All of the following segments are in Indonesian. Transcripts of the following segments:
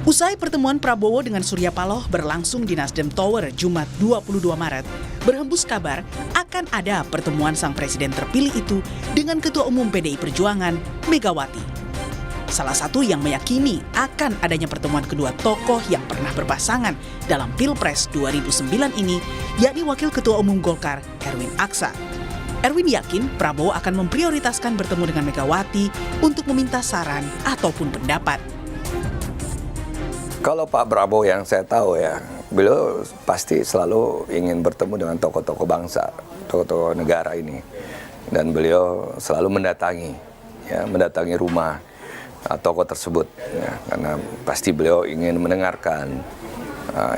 Usai pertemuan Prabowo dengan Surya Paloh berlangsung di Nasdem Tower Jumat 22 Maret, berhembus kabar akan ada pertemuan sang presiden terpilih itu dengan Ketua Umum PDI Perjuangan, Megawati. Salah satu yang meyakini akan adanya pertemuan kedua tokoh yang pernah berpasangan dalam Pilpres 2009 ini, yakni Wakil Ketua Umum Golkar, Erwin Aksa. Erwin yakin Prabowo akan memprioritaskan bertemu dengan Megawati untuk meminta saran ataupun pendapat. Kalau Pak Prabowo yang saya tahu ya, beliau pasti selalu ingin bertemu dengan tokoh-tokoh bangsa, tokoh-tokoh negara ini. Dan beliau selalu mendatangi rumah tokoh tersebut. Ya, karena pasti beliau ingin mendengarkan,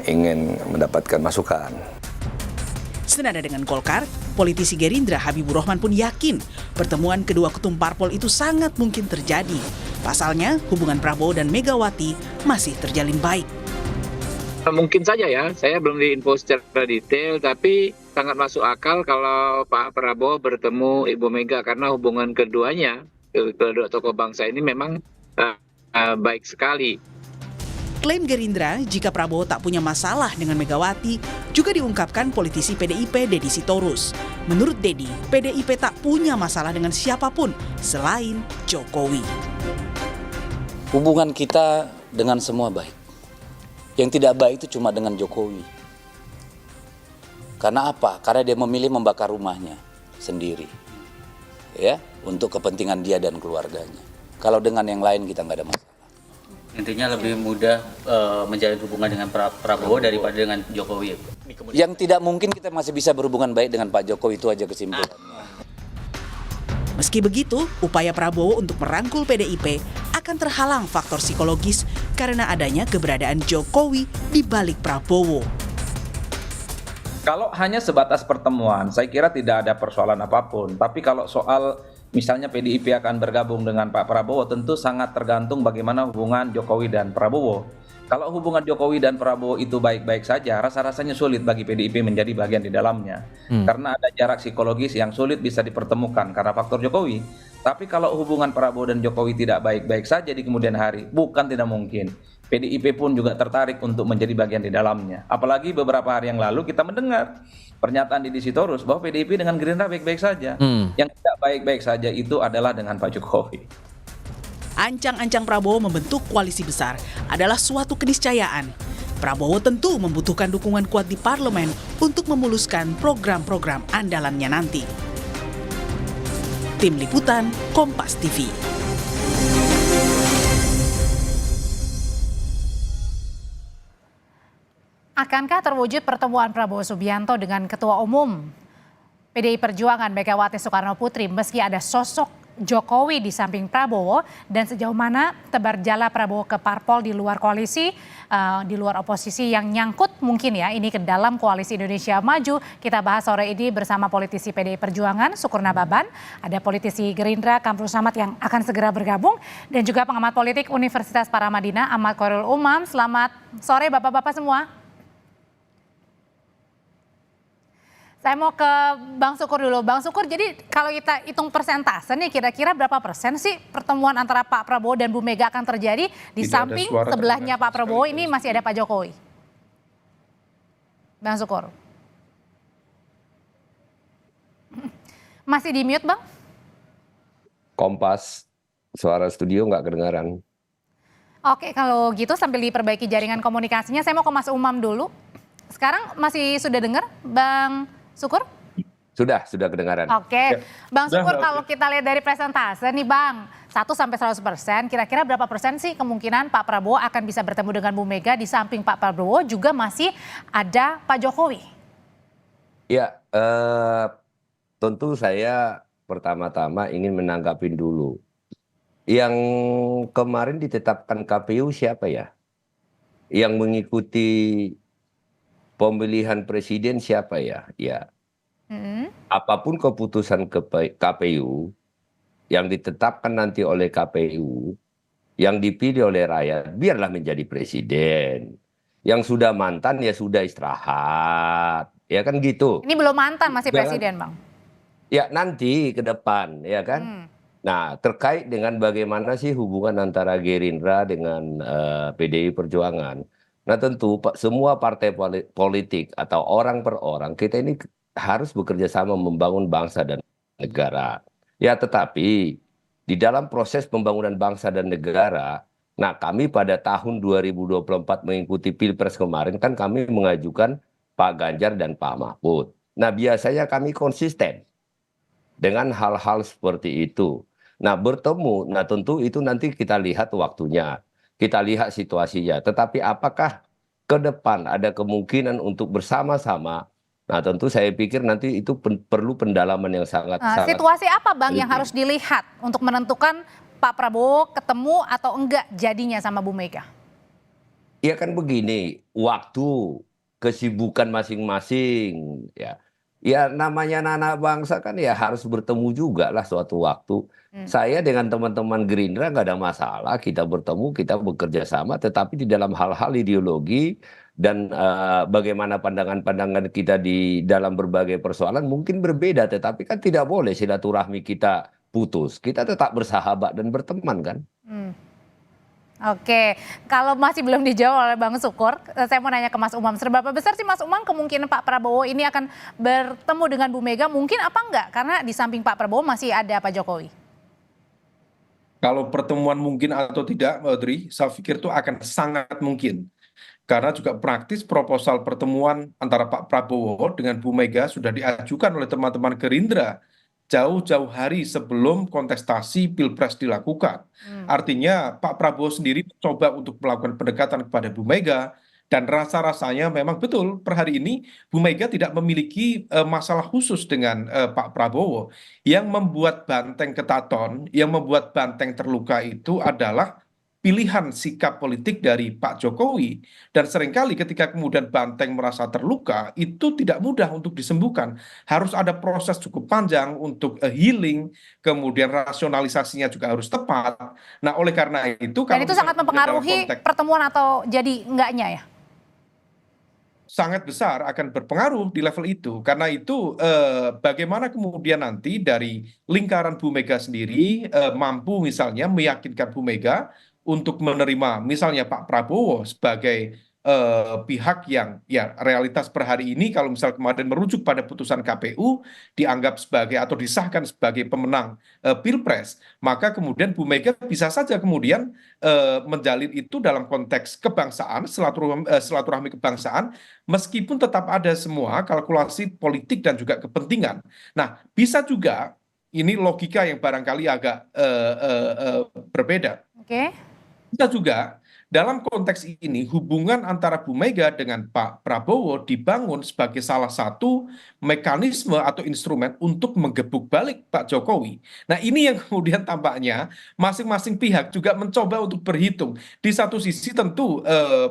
ingin mendapatkan masukan. Senada dengan Golkar, politisi Gerindra Habibur Rahman pun yakin pertemuan kedua ketum parpol itu sangat mungkin terjadi. Pasalnya, hubungan Prabowo dan Megawati masih terjalin baik. Mungkin saja ya, saya belum diinfo secara detail, tapi sangat masuk akal kalau Pak Prabowo bertemu Ibu Mega karena hubungan keduanya, kedua tokoh bangsa ini memang baik sekali. Klaim Gerindra jika Prabowo tak punya masalah dengan Megawati juga diungkapkan politisi PDIP Deddy Sitorus. Menurut Deddy, PDIP tak punya masalah dengan siapapun selain Jokowi. Hubungan kita dengan semua baik. Yang tidak baik itu cuma dengan Jokowi. Karena apa? Karena dia memilih membakar rumahnya sendiri. Ya, untuk kepentingan dia dan keluarganya. Kalau dengan yang lain kita nggak ada masalah. Intinya lebih mudah menjalin hubungan dengan Prabowo daripada dengan Jokowi. Yang tidak mungkin kita masih bisa berhubungan baik dengan Pak Jokowi, itu aja kesimpulannya. Meski begitu, upaya Prabowo untuk merangkul PDIP akan terhalang faktor psikologis karena adanya keberadaan Jokowi di balik Prabowo. Kalau hanya sebatas pertemuan, saya kira tidak ada persoalan apapun. Tapi kalau soal misalnya PDIP akan bergabung dengan Pak Prabowo, tentu sangat tergantung bagaimana hubungan Jokowi dan Prabowo. Kalau hubungan Jokowi dan Prabowo itu baik-baik saja, rasa-rasanya sulit bagi PDIP menjadi bagian di dalamnya. Karena ada jarak psikologis yang sulit bisa dipertemukan karena faktor Jokowi. Tapi kalau hubungan Prabowo dan Jokowi tidak baik-baik saja di kemudian hari, bukan tidak mungkin. PDIP pun juga tertarik untuk menjadi bagian di dalamnya. Apalagi beberapa hari yang lalu kita mendengar pernyataan Deddy Sitorus bahwa PDIP dengan Gerindra baik-baik saja. Yang tidak baik-baik saja itu adalah dengan Pak Jokowi. Ancang-ancang Prabowo membentuk koalisi besar adalah suatu keniscayaan. Prabowo tentu membutuhkan dukungan kuat di parlemen untuk memuluskan program-program andalannya nanti. Tim Liputan, Kompas TV. Akankah terwujud pertemuan Prabowo Subianto dengan Ketua Umum PDI Perjuangan Megawati Soekarno Putri meski ada sosok Jokowi di samping Prabowo, dan sejauh mana tebar jala Prabowo ke parpol di luar koalisi, di luar oposisi yang nyangkut mungkin ya ini ke dalam koalisi Indonesia Maju. Kita bahas sore ini bersama politisi PDI Perjuangan Sukur Nababan, ada politisi Gerindra Kamrul Samad yang akan segera bergabung, dan juga pengamat politik Universitas Paramadina Ahmad Khairul Umam. Selamat sore Bapak-bapak semua. Saya mau ke Bang Sukur dulu. Bang Sukur, jadi kalau kita hitung persentase nih, kira-kira berapa persen sih pertemuan antara Pak Prabowo dan Bu Mega akan terjadi di samping sebelahnya Pak Prabowo ini masih ada Pak Jokowi? Bang Sukur. Masih di mute, Bang? Kompas, suara studio nggak kedengaran. Oke, kalau gitu sambil diperbaiki jaringan komunikasinya, saya mau ke Mas Umam dulu. Sekarang masih sudah dengar, Bang Sukur? Sudah kedengaran. Oke. Bang Sukur, kalau kita lihat dari presentase nih Bang, 1-100%, kira-kira berapa persen sih kemungkinan Pak Prabowo akan bisa bertemu dengan Bu Mega, di samping Pak Prabowo juga masih ada Pak Jokowi? Ya, tentu saya pertama-tama ingin menanggapi dulu. Yang kemarin ditetapkan KPU siapa ya? Yang mengikuti pemilihan presiden siapa ya? Ya, apapun keputusan KPU yang ditetapkan nanti oleh KPU, yang dipilih oleh rakyat, biarlah menjadi presiden. Yang sudah mantan ya sudah istirahat, ya kan gitu. Ini belum mantan, masih presiden Bang. Ya nanti ke depan, ya kan. Nah, terkait dengan bagaimana sih hubungan antara Gerindra dengan PDI Perjuangan. Nah, tentu semua partai politik atau orang per orang kita ini harus bekerja sama membangun bangsa dan negara. Ya, tetapi di dalam proses pembangunan bangsa dan negara, nah kami pada tahun 2024 mengikuti Pilpres kemarin kan kami mengajukan Pak Ganjar dan Pak Mahfud. Nah, biasanya kami konsisten dengan hal-hal seperti itu. Nah, bertemu, nah tentu itu nanti kita lihat waktunya, kita lihat situasinya. Tetapi apakah ke depan ada kemungkinan untuk bersama-sama? Nah, tentu saya pikir nanti itu perlu pendalaman yang sangat-sangat. Situasi apa Bang yang harus dilihat untuk menentukan Pak Prabowo ketemu atau enggak jadinya sama Bu Mega? Ya kan begini, waktu, kesibukan masing-masing, ya. Ya namanya anak bangsa kan ya harus bertemu juga lah suatu waktu. Saya dengan teman-teman Gerindra nggak ada masalah, kita bertemu, kita bekerja sama, tetapi di dalam hal-hal ideologi dan bagaimana pandangan-pandangan kita di dalam berbagai persoalan mungkin berbeda, tetapi kan tidak boleh silaturahmi kita putus. Kita tetap bersahabat dan berteman kan. Oke, kalau masih belum dijawab oleh Bang Sukur, saya mau nanya ke Mas Umam. Seberapa besar sih Mas Umam kemungkinan Pak Prabowo ini akan bertemu dengan Bu Mega? Mungkin apa enggak? Karena di samping Pak Prabowo masih ada Pak Jokowi. Kalau pertemuan mungkin atau tidak, Mbak Audrey, saya pikir itu akan sangat mungkin. Karena juga praktis proposal pertemuan antara Pak Prabowo dengan Bu Mega sudah diajukan oleh teman-teman Gerindra jauh-jauh hari sebelum kontestasi Pilpres dilakukan. Artinya Pak Prabowo sendiri mencoba untuk melakukan pendekatan kepada Bu Mega, dan rasa-rasanya memang betul per hari ini Bu Mega tidak memiliki masalah khusus dengan Pak Prabowo. Yang membuat banteng ketaton, yang membuat banteng terluka itu adalah pilihan sikap politik dari Pak Jokowi. Dan seringkali ketika kemudian banteng merasa terluka, itu tidak mudah untuk disembuhkan. Harus ada proses cukup panjang untuk healing, kemudian rasionalisasinya juga harus tepat. Nah, oleh karena itu... Dan itu sangat mempengaruhi pertemuan atau jadi enggaknya ya? Sangat besar akan berpengaruh di level itu. Karena itu bagaimana kemudian nanti dari lingkaran Bu Mega sendiri mampu misalnya meyakinkan Bu Mega untuk menerima misalnya Pak Prabowo sebagai pihak yang ya realitas per hari ini kalau misal kemarin merujuk pada putusan KPU dianggap sebagai atau disahkan sebagai pemenang Pilpres, maka kemudian Bu Mega bisa saja kemudian menjalin itu dalam konteks kebangsaan, silaturahmi kebangsaan, meskipun tetap ada semua kalkulasi politik dan juga kepentingan. Nah, bisa juga ini logika yang barangkali agak berbeda. Oke. Bisa juga dalam konteks ini hubungan antara Bu Mega dengan Pak Prabowo dibangun sebagai salah satu mekanisme atau instrumen untuk menggebuk balik Pak Jokowi. Nah, ini yang kemudian tampaknya masing-masing pihak juga mencoba untuk berhitung. Di satu sisi tentu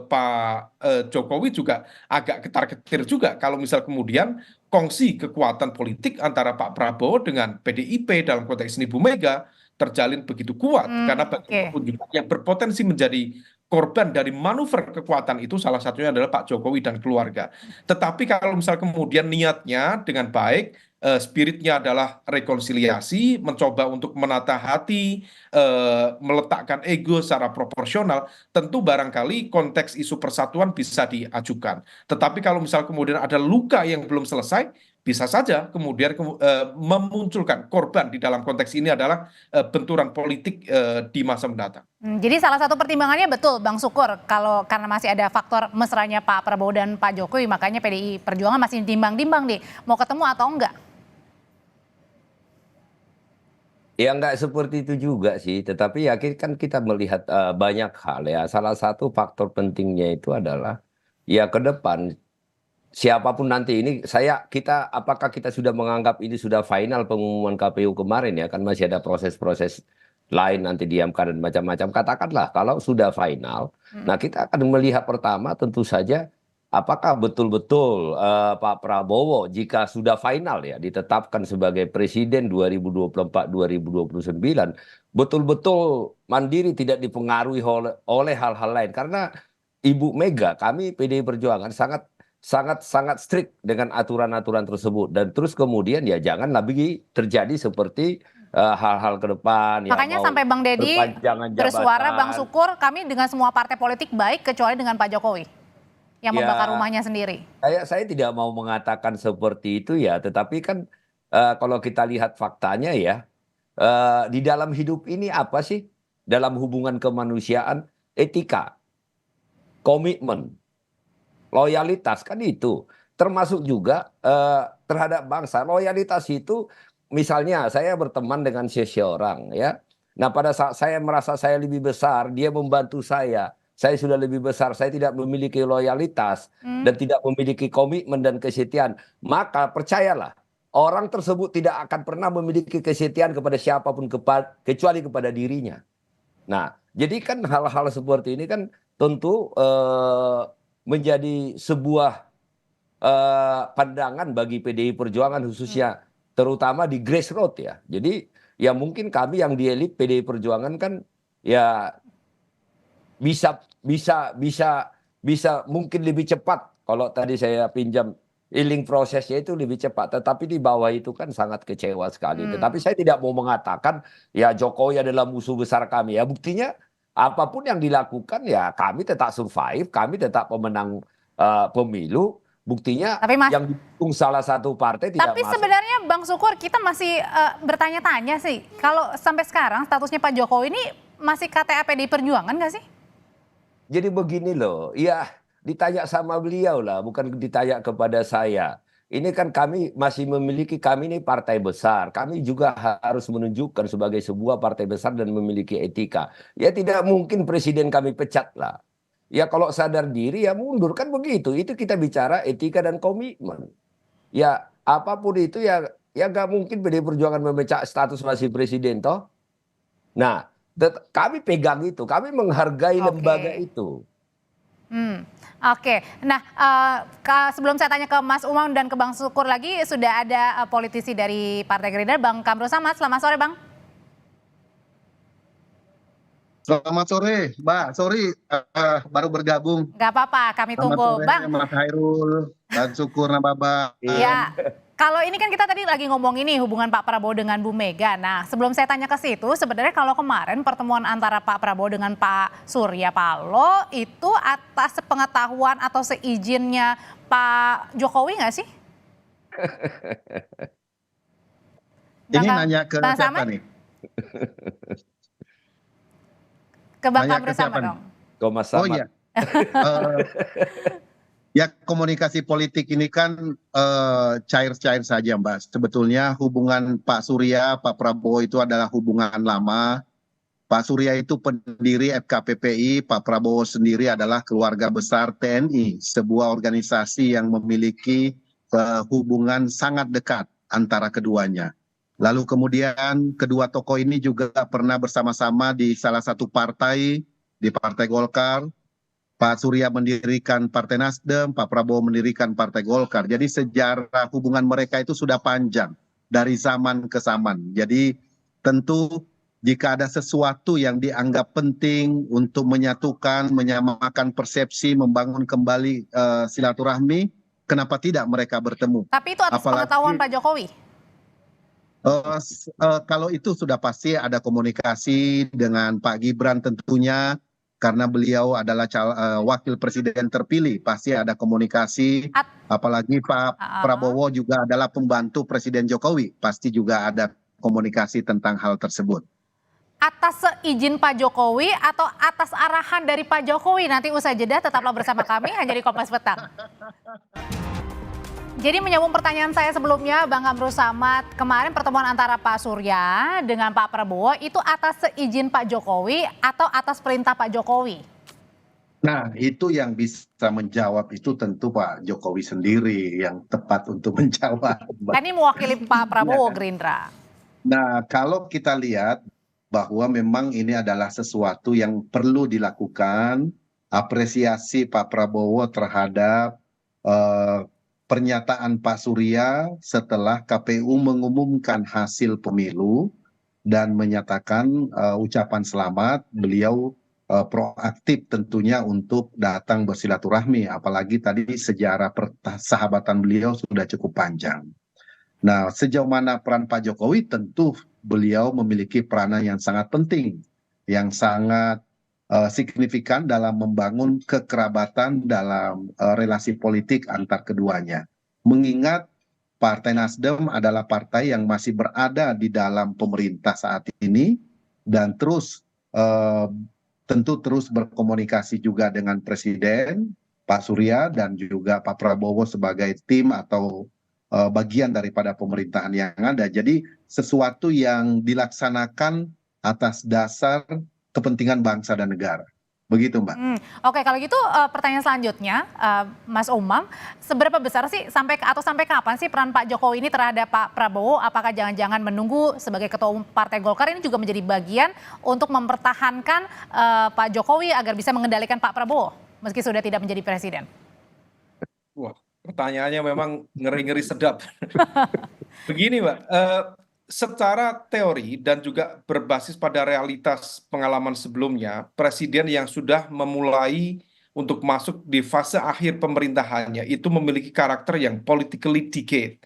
Pak Jokowi juga agak ketar-ketir juga kalau misal kemudian kongsi kekuatan politik antara Pak Prabowo dengan PDIP dalam konteks ini Bu Mega terjalin begitu kuat, karena bagaimanapun juga yang berpotensi menjadi korban dari manuver kekuatan itu salah satunya adalah Pak Jokowi dan keluarga. Tetapi kalau misal kemudian niatnya dengan baik, spiritnya adalah rekonsiliasi, mencoba untuk menata hati, meletakkan ego secara proporsional, tentu barangkali konteks isu persatuan bisa diajukan. Tetapi kalau misal kemudian ada luka yang belum selesai, bisa saja kemudian memunculkan korban di dalam konteks ini adalah benturan politik di masa mendatang. Jadi salah satu pertimbangannya betul Bang Sukur, kalau karena masih ada faktor mesranya Pak Prabowo dan Pak Jokowi, makanya PDI Perjuangan masih timbang-timbang nih mau ketemu atau enggak. Ya nggak seperti itu juga sih, tetapi ya kan kita melihat banyak hal ya. Salah satu faktor pentingnya itu adalah ya ke depan siapapun nanti ini apakah kita sudah menganggap ini sudah final pengumuman KPU kemarin ya, kan masih ada proses-proses lain nanti diamkan dan macam-macam. Katakanlah kalau sudah final, nah kita akan melihat pertama tentu saja apakah betul-betul Pak Prabowo jika sudah final ya ditetapkan sebagai presiden 2024-2029 betul-betul mandiri, tidak dipengaruhi oleh hal-hal lain. Karena Ibu Mega, kami PDI Perjuangan sangat strict dengan aturan-aturan tersebut, dan terus kemudian ya jangan lagi terjadi seperti hal-hal ke depan. Makanya sampai Bang Deddy bersuara, Bang Sukur, kami dengan semua partai politik baik kecuali dengan Pak Jokowi yang membakar rumahnya sendiri. Saya tidak mau mengatakan seperti itu ya, tetapi kan kalau kita lihat faktanya ya, di dalam hidup ini apa sih? Dalam hubungan kemanusiaan, etika, komitmen, loyalitas kan itu. Termasuk juga terhadap bangsa. Loyalitas itu misalnya saya berteman dengan seseorang ya. Nah pada saat saya merasa saya lebih besar, dia membantu saya sudah lebih besar, saya tidak memiliki loyalitas dan tidak memiliki komitmen dan kesetiaan, maka percayalah orang tersebut tidak akan pernah memiliki kesetiaan kepada siapapun kecuali kepada dirinya. Nah, jadi kan hal-hal seperti ini kan tentu menjadi sebuah pandangan bagi PDI Perjuangan khususnya terutama di grassroots ya. Jadi ya mungkin kami yang di elit PDI Perjuangan kan ya bisa mungkin lebih cepat kalau tadi saya pinjam healing prosesnya itu lebih cepat, tetapi di bawah itu kan sangat kecewa sekali. Tetapi saya tidak mau mengatakan ya Jokowi adalah musuh besar kami ya, buktinya apapun yang dilakukan ya kami tetap survive, kami tetap pemenang pemilu. Buktinya yang didukung salah satu partai tidak masuk. Tapi sebenarnya Bang Sukur kita masih bertanya-tanya sih, kalau sampai sekarang statusnya Pak Jokowi ini masih KTA PDI Perjuangan nggak sih? Jadi begini loh, ya ditanya sama beliau lah, bukan ditanya kepada saya. Ini kan kami masih memiliki, kami ini partai besar. Kami juga harus menunjukkan sebagai sebuah partai besar dan memiliki etika. Ya tidak mungkin presiden kami pecat lah. Ya kalau sadar diri ya mundur, kan begitu. Itu kita bicara etika dan komitmen. Ya apapun itu ya gak mungkin PDI Perjuangan memecat status masih presiden toh. Nah kami pegang itu, kami menghargai lembaga itu. Oke. Nah sebelum saya tanya ke Mas Umam dan ke Bang Sukur lagi, sudah ada politisi dari Partai Gerindra, Bang Kamru Samad. Selamat sore Bang. Selamat sore Mbak, sorry baru bergabung. Gak apa-apa, kami tunggu. Sore, Bang Mas Hairul, Bang Sukur, Nababa. Ya. Kalau ini kan kita tadi lagi ngomong ini hubungan Pak Prabowo dengan Bu Mega. Nah sebelum saya tanya ke situ, sebenarnya kalau kemarin pertemuan antara Pak Prabowo dengan Pak Surya Paloh itu atas sepengetahuan atau seizinnya Pak Jokowi nggak sih? Ini nanya ke siapa nih? Ke Bang Kamru Samad dong. Ke Mas Samad. Oh iya. Ya komunikasi politik ini kan cair-cair saja Mbak. Sebetulnya hubungan Pak Surya, Pak Prabowo itu adalah hubungan lama. Pak Surya itu pendiri FKPPI, Pak Prabowo sendiri adalah keluarga besar TNI. Sebuah organisasi yang memiliki hubungan sangat dekat antara keduanya. Lalu kemudian kedua tokoh ini juga pernah bersama-sama di salah satu partai, di Partai Golkar. Pak Surya mendirikan Partai Nasdem, Pak Prabowo mendirikan Partai Golkar. Jadi sejarah hubungan mereka itu sudah panjang dari zaman ke zaman. Jadi tentu jika ada sesuatu yang dianggap penting untuk menyatukan, menyamakan persepsi, membangun kembali silaturahmi, kenapa tidak mereka bertemu? Tapi itu atas pengetahuan Pak Jokowi? Kalau itu sudah pasti ada komunikasi dengan Pak Gibran tentunya. Karena beliau adalah wakil presiden terpilih, pasti ada komunikasi. Apalagi Pak Prabowo juga adalah pembantu Presiden Jokowi, pasti juga ada komunikasi tentang hal tersebut. Atas seizin Pak Jokowi atau atas arahan dari Pak Jokowi? Nanti usai jeda tetaplah bersama kami hanya di Kompas Petang. Jadi menyambung pertanyaan saya sebelumnya, Bang Kamru Samad, kemarin pertemuan antara Pak Surya dengan Pak Prabowo itu atas seizin Pak Jokowi atau atas perintah Pak Jokowi? Nah, itu yang bisa menjawab itu tentu Pak Jokowi sendiri yang tepat untuk menjawab. Kan ini mewakili Pak Prabowo Gerindra. Nah, kalau kita lihat bahwa memang ini adalah sesuatu yang perlu dilakukan, apresiasi Pak Prabowo terhadap pernyataan Pak Surya setelah KPU mengumumkan hasil pemilu dan menyatakan ucapan selamat, beliau proaktif tentunya untuk datang bersilaturahmi, apalagi tadi sejarah persahabatan beliau sudah cukup panjang. Nah, sejauh mana peran Pak Jokowi, tentu beliau memiliki peranan yang sangat penting, yang sangat signifikan dalam membangun kekerabatan dalam relasi politik antar keduanya. Mengingat Partai Nasdem adalah partai yang masih berada di dalam pemerintah saat ini dan tentu terus berkomunikasi juga dengan Presiden Pak Surya dan juga Pak Prabowo sebagai tim atau bagian daripada pemerintahan yang ada. Jadi sesuatu yang dilaksanakan atas dasar kepentingan bangsa dan negara. Begitu, Mbak. Oke, kalau gitu pertanyaan selanjutnya, Mas Umam, seberapa besar sih sampai kapan sih peran Pak Jokowi ini terhadap Pak Prabowo? Apakah jangan-jangan menunggu sebagai Ketua Umum Partai Golkar ini juga menjadi bagian untuk mempertahankan Pak Jokowi agar bisa mengendalikan Pak Prabowo meski sudah tidak menjadi presiden? Wah, pertanyaannya memang ngeri-ngeri sedap. Begini, Mbak, secara teori dan juga berbasis pada realitas pengalaman sebelumnya, presiden yang sudah memulai untuk masuk di fase akhir pemerintahannya itu memiliki karakter yang politically decayed.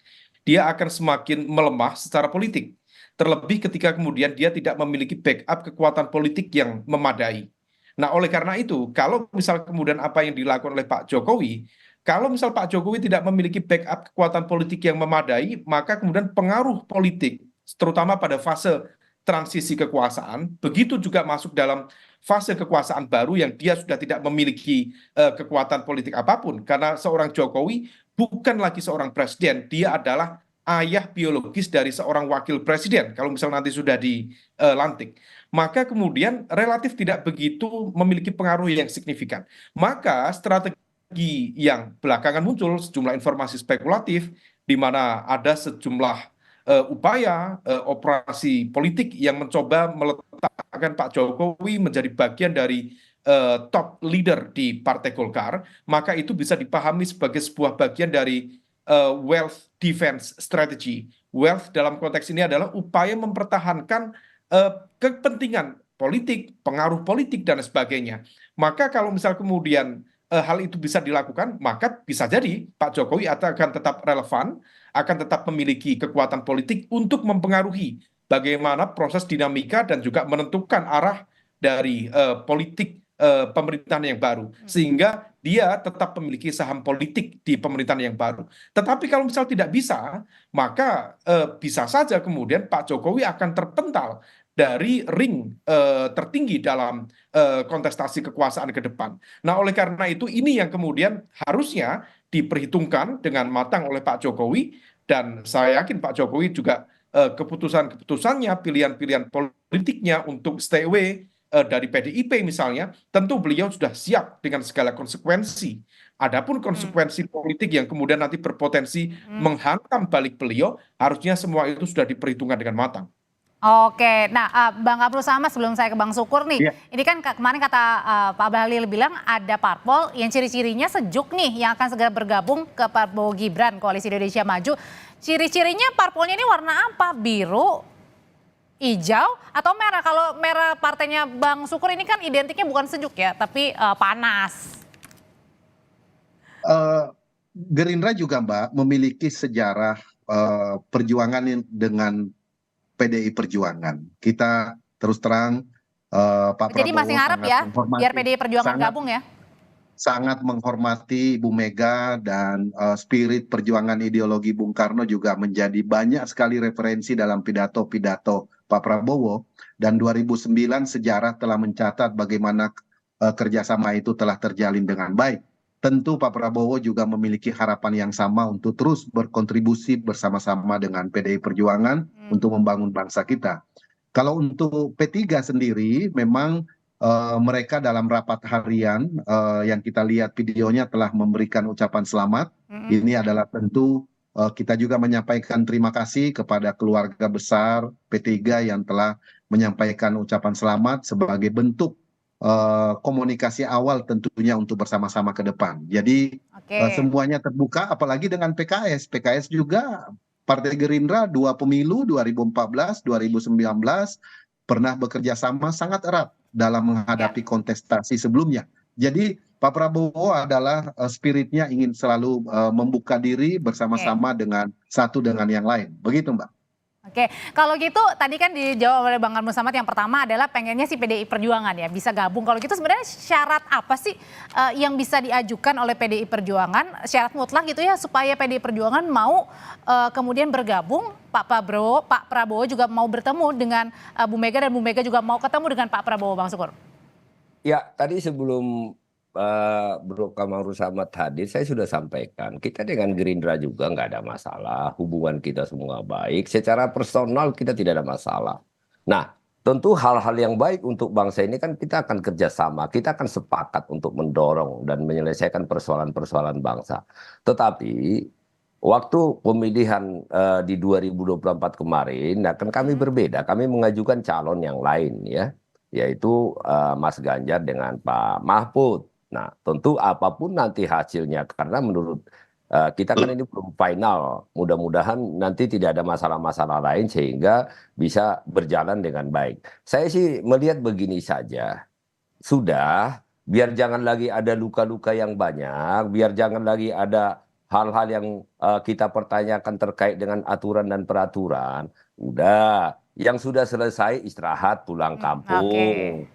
Dia akan semakin melemah secara politik. Terlebih ketika kemudian dia tidak memiliki backup kekuatan politik yang memadai. Nah, oleh karena itu, kalau misal kemudian apa yang dilakukan oleh Pak Jokowi, kalau misal Pak Jokowi tidak memiliki backup kekuatan politik yang memadai, maka kemudian pengaruh politik, terutama pada fase transisi kekuasaan, begitu juga masuk dalam fase kekuasaan baru yang dia sudah tidak memiliki kekuatan politik apapun. Karena seorang Jokowi bukan lagi seorang presiden, dia adalah ayah biologis dari seorang wakil presiden, kalau misal nanti sudah dilantik. Maka kemudian relatif tidak begitu memiliki pengaruh yang signifikan. Maka strategi yang belakangan muncul, sejumlah informasi spekulatif, di mana ada sejumlah upaya operasi politik yang mencoba meletakkan Pak Jokowi menjadi bagian dari top leader di Partai Golkar, maka itu bisa dipahami sebagai sebuah bagian dari wealth defense strategy. Wealth dalam konteks ini adalah upaya mempertahankan kepentingan politik, pengaruh politik, dan sebagainya. Maka kalau misal kemudian hal itu bisa dilakukan, maka bisa jadi Pak Jokowi akan tetap relevan, akan tetap memiliki kekuatan politik untuk mempengaruhi bagaimana proses dinamika dan juga menentukan arah dari politik pemerintahan yang baru. Sehingga dia tetap memiliki saham politik di pemerintahan yang baru. Tetapi kalau misal tidak bisa, maka bisa saja kemudian Pak Jokowi akan terpental dari ring tertinggi dalam kontestasi kekuasaan ke depan. Nah, oleh karena itu ini yang kemudian harusnya diperhitungkan dengan matang oleh Pak Jokowi, dan saya yakin Pak Jokowi juga keputusan-keputusannya, pilihan-pilihan politiknya untuk stay away dari PDIP misalnya, tentu beliau sudah siap dengan segala konsekuensi. Adapun konsekuensi politik yang kemudian nanti berpotensi menghantam balik beliau, harusnya semua itu sudah diperhitungkan dengan matang. Oke, nah Bang Abdul Samad, sebelum saya ke Bang Sukur nih, ini kan kemarin kata Pak Bahlil bilang ada parpol yang ciri-cirinya sejuk nih yang akan segera bergabung ke Prabowo Gibran, Koalisi Indonesia Maju. Ciri-cirinya parpolnya ini warna apa? Biru, hijau, atau merah? Kalau merah partainya Bang Sukur ini kan identiknya bukan sejuk ya, tapi panas. Gerindra juga, Mbak, memiliki sejarah perjuangan dengan PDI Perjuangan. Kita terus terang Pak Prabowo. Jadi masih ngarep ya, biar PDI Perjuangan gabung ya? Sangat menghormati Ibu Mega dan spirit perjuangan ideologi Bung Karno juga menjadi banyak sekali referensi dalam pidato-pidato Pak Prabowo. Dan 2009 sejarah telah mencatat bagaimana kerjasama itu telah terjalin dengan baik. Tentu Pak Prabowo juga memiliki harapan yang sama untuk terus berkontribusi bersama-sama dengan PDI Perjuangan untuk membangun bangsa kita. Kalau untuk P3 sendiri, memang mereka dalam rapat harian yang kita lihat videonya telah memberikan ucapan selamat. Ini adalah tentu kita juga menyampaikan terima kasih kepada keluarga besar P3 yang telah menyampaikan ucapan selamat sebagai bentuk komunikasi awal tentunya untuk bersama-sama ke depan. Jadi semuanya terbuka, apalagi dengan PKS. PKS juga Partai Gerindra 2 pemilu 2014, 2019 pernah bekerja sama sangat erat dalam menghadapi kontestasi sebelumnya. Jadi Pak Prabowo adalah spiritnya ingin selalu membuka diri bersama-sama dengan satu dengan yang lain. Begitu, Mbak. Oke, kalau gitu tadi kan dijawab oleh Bang Kamru Samad, yang pertama adalah pengennya si PDI Perjuangan ya bisa gabung. Kalau gitu sebenarnya syarat apa sih yang bisa diajukan oleh PDI Perjuangan, syarat mutlak gitu ya supaya PDI Perjuangan mau kemudian bergabung, Pak Prabowo juga mau bertemu dengan Bu Mega dan Bu Mega juga mau ketemu dengan Pak Prabowo, Bang Sukur? Ya, tadi sebelum Bro Kamru Samad hadir, saya sudah sampaikan, kita dengan Gerindra juga nggak ada masalah, hubungan kita semua baik, secara personal kita tidak ada masalah. Nah, tentu hal-hal yang baik untuk bangsa ini kan kita akan kerjasama, kita akan sepakat untuk mendorong dan menyelesaikan persoalan-persoalan bangsa. Tetapi waktu pemilihan di 2024 kemarin, nah kan kami berbeda, kami mengajukan calon yang lain ya, yaitu Mas Ganjar dengan Pak Mahfud. Nah, tentu apapun nanti hasilnya, karena menurut kita kan ini belum final, mudah-mudahan nanti tidak ada masalah-masalah lain sehingga bisa berjalan dengan baik. Saya sih melihat begini saja, sudah, biar jangan lagi ada luka-luka yang banyak, biar jangan lagi ada hal-hal yang kita pertanyakan terkait dengan aturan dan peraturan. Udah, yang sudah selesai istirahat, pulang kampung.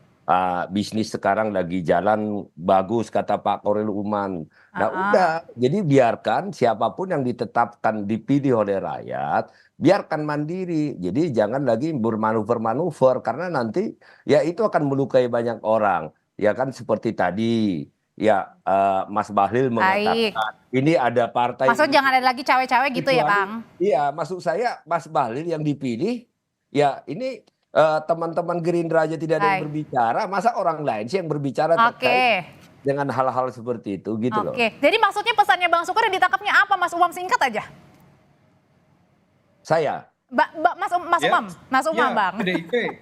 Bisnis sekarang lagi jalan bagus, kata Pak Koril Uman. Nah udah, jadi biarkan siapapun yang ditetapkan dipilih oleh rakyat, biarkan mandiri. Jadi jangan lagi bermanuver-manuver, karena nanti ya itu akan melukai banyak orang. Ya kan seperti tadi, ya Mas Bahlil mengatakan ini ada partai. Maksud jangan ada lagi cawe-cawe gitu ya, Bang? Iya, maksud saya Mas Bahlil yang dipilih, ya ini teman-teman Gerindra aja tidak ada yang berbicara, masa orang lain sih yang berbicara terkait dengan hal-hal seperti itu gitu loh. Jadi maksudnya pesannya Bang Sukur yang ditangkapnya apa, Mas Umam, singkat aja? Saya? Mas Umam, Bang. PDIP.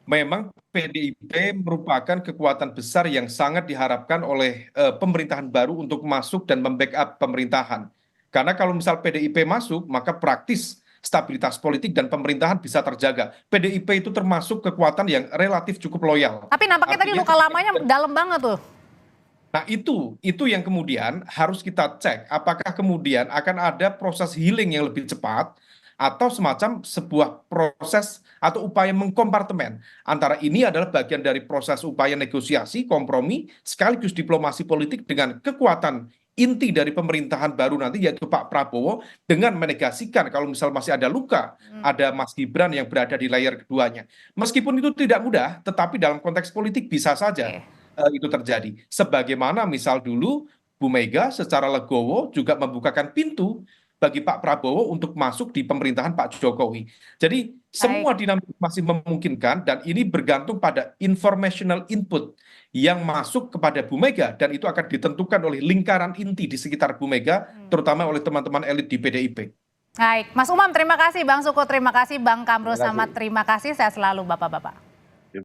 Memang PDIP merupakan kekuatan besar yang sangat diharapkan oleh pemerintahan baru untuk masuk dan membackup pemerintahan. Karena kalau misal PDIP masuk, maka praktis stabilitas politik dan pemerintahan bisa terjaga. PDIP itu termasuk kekuatan yang relatif cukup loyal. Tapi nampaknya tadi luka lamanya dalam banget tuh. Nah itu yang kemudian harus kita cek, apakah kemudian akan ada proses healing yang lebih cepat, atau semacam sebuah proses atau upaya mengkompartemen antara ini adalah bagian dari proses upaya negosiasi, kompromi, sekaligus diplomasi politik dengan kekuatan inti dari pemerintahan baru nanti, yaitu Pak Prabowo, dengan menegasikan kalau misal masih ada luka, ada Mas Gibran yang berada di layar keduanya. Meskipun itu tidak mudah, tetapi dalam konteks politik bisa saja itu terjadi. Sebagaimana misal dulu Bu Mega secara legowo juga membukakan pintu bagi Pak Prabowo untuk masuk di pemerintahan Pak Jokowi. Jadi semua dinamika masih memungkinkan, dan ini bergantung pada informational input yang masuk kepada Bu Mega, dan itu akan ditentukan oleh lingkaran inti di sekitar Bu Mega, terutama oleh teman-teman elit di PDIP. Baik, Mas Umam terima kasih, Bang Sukur terima kasih, Bang Kamru Samad terima kasih, saya selalu Bapak-Bapak.